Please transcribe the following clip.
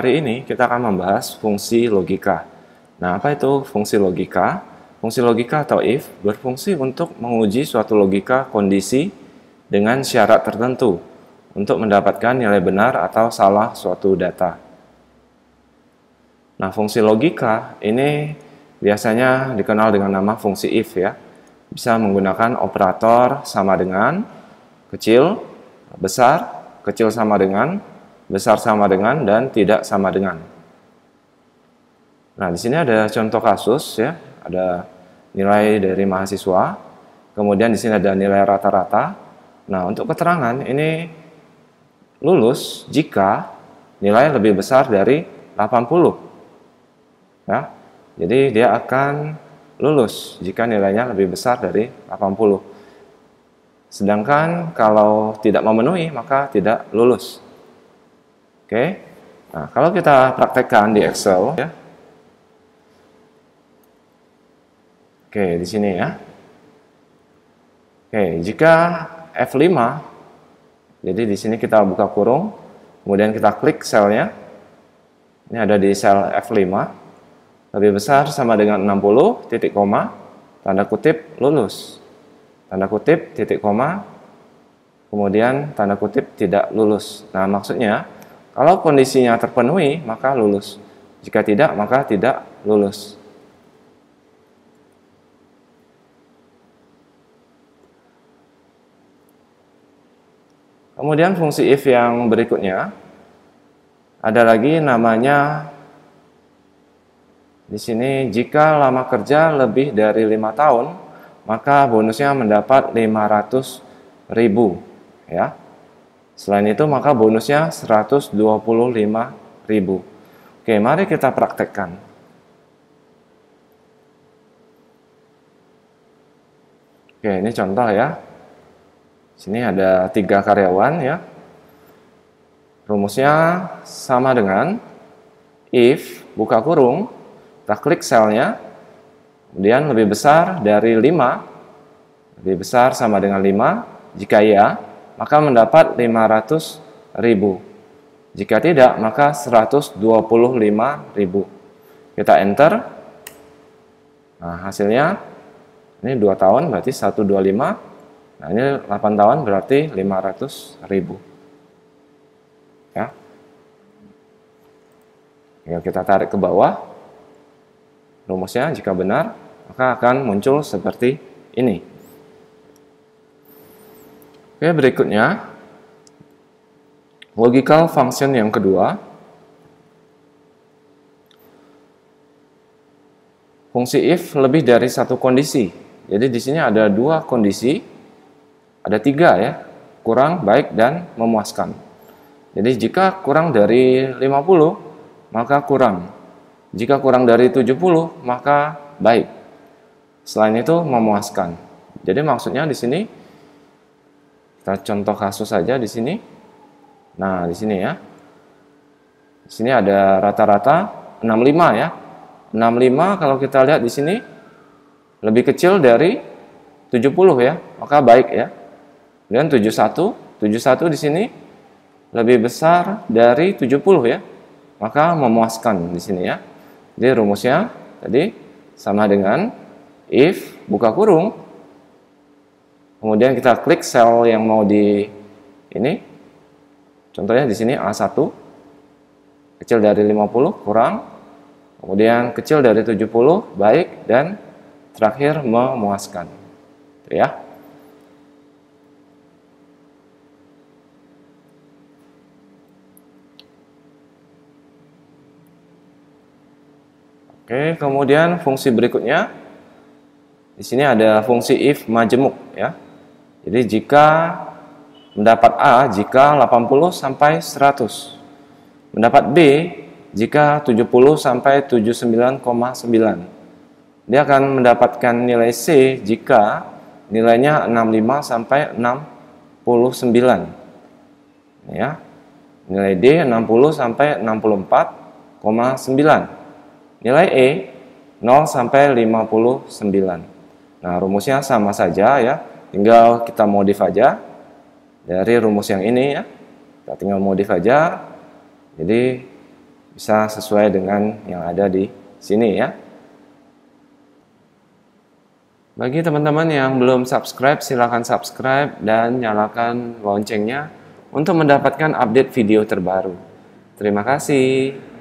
hari ini kita akan membahas fungsi logika. Nah, apa itu fungsi logika? Fungsi logika atau if berfungsi untuk menguji suatu logika kondisi dengan syarat tertentu untuk mendapatkan nilai benar atau salah suatu data. Nah, fungsi logika ini biasanya dikenal dengan nama fungsi if ya. Bisa menggunakan operator sama dengan, kecil, besar, kecil sama dengan, besar sama dengan, dan tidak sama dengan. Nah, di sini ada contoh kasus ya, ada nilai dari mahasiswa, kemudian di sini ada nilai rata-rata. Nah, untuk keterangan ini lulus jika nilai lebih besar dari 80. Ya. Jadi dia akan lulus jika nilainya lebih besar dari 80. Sedangkan kalau tidak memenuhi maka tidak lulus. Oke. Nah, kalau kita praktekkan di Excel ya. Oke, di sini ya. Oke, jika F5, jadi di sini kita buka kurung, kemudian kita klik selnya. Ini ada di sel F5. Lebih besar sama dengan 60, titik koma, tanda kutip lulus. Tanda kutip, titik koma, kemudian tanda kutip tidak lulus. Nah, maksudnya, kalau kondisinya terpenuhi, maka lulus. Jika tidak, maka tidak lulus. Kemudian fungsi if yang berikutnya, ada lagi namanya di sini, jika lama kerja lebih dari 5 tahun, maka bonusnya mendapat 500.000 ya. Selain itu, maka bonusnya 125.000. Oke, mari kita praktekkan. Oke, ini contoh ya. Sini ada 3 karyawan ya. Rumusnya sama dengan if, buka kurung, kita klik selnya, kemudian lebih besar dari 5, lebih besar sama dengan 5, jika iya, maka mendapat 500.000. Jika tidak, maka 125.000. Kita enter, nah hasilnya, ini 2 tahun berarti 125, nah ini 8 tahun berarti 500.000. Ya. Tinggal kita tarik ke bawah. Rumusnya jika benar, maka akan muncul seperti ini. Oke, berikutnya, logical function yang kedua. Fungsi if lebih dari satu kondisi. Jadi di sini ada 2 kondisi, ada 3 ya, kurang, baik, dan memuaskan. Jadi jika kurang dari 50, maka kurang. Jika kurang dari 70, maka baik. Selain itu memuaskan. Jadi maksudnya di sini kita contoh kasus saja di sini. Nah, di sini ya. Di sini ada rata-rata 65 ya. 65 kalau kita lihat di sini lebih kecil dari 70 ya, maka baik ya. Dan 71 di sini lebih besar dari 70 ya, maka memuaskan di sini ya. Jadi rumusnya tadi sama dengan if, buka kurung, kemudian kita klik sel yang mau di ini, contohnya di sini A1, kecil dari 50, kurang, kemudian kecil dari 70, baik, dan terakhir memuaskan. Itu ya. Oke, kemudian fungsi berikutnya, di sini ada fungsi if majemuk ya. Jadi jika mendapat A jika 80 sampai 100, mendapat B jika 70 sampai 79,9. Dia akan mendapatkan nilai C jika nilainya 65 sampai 69. Ya. Nilai D 60 sampai 64,9. Nilai E 0 sampai 59. Nah, rumusnya sama saja ya. Tinggal kita modif aja dari rumus yang ini ya. Kita tinggal modif aja. Jadi bisa sesuai dengan yang ada di sini ya. Bagi teman-teman yang belum subscribe, silakan subscribe dan nyalakan loncengnya untuk mendapatkan update video terbaru. Terima kasih.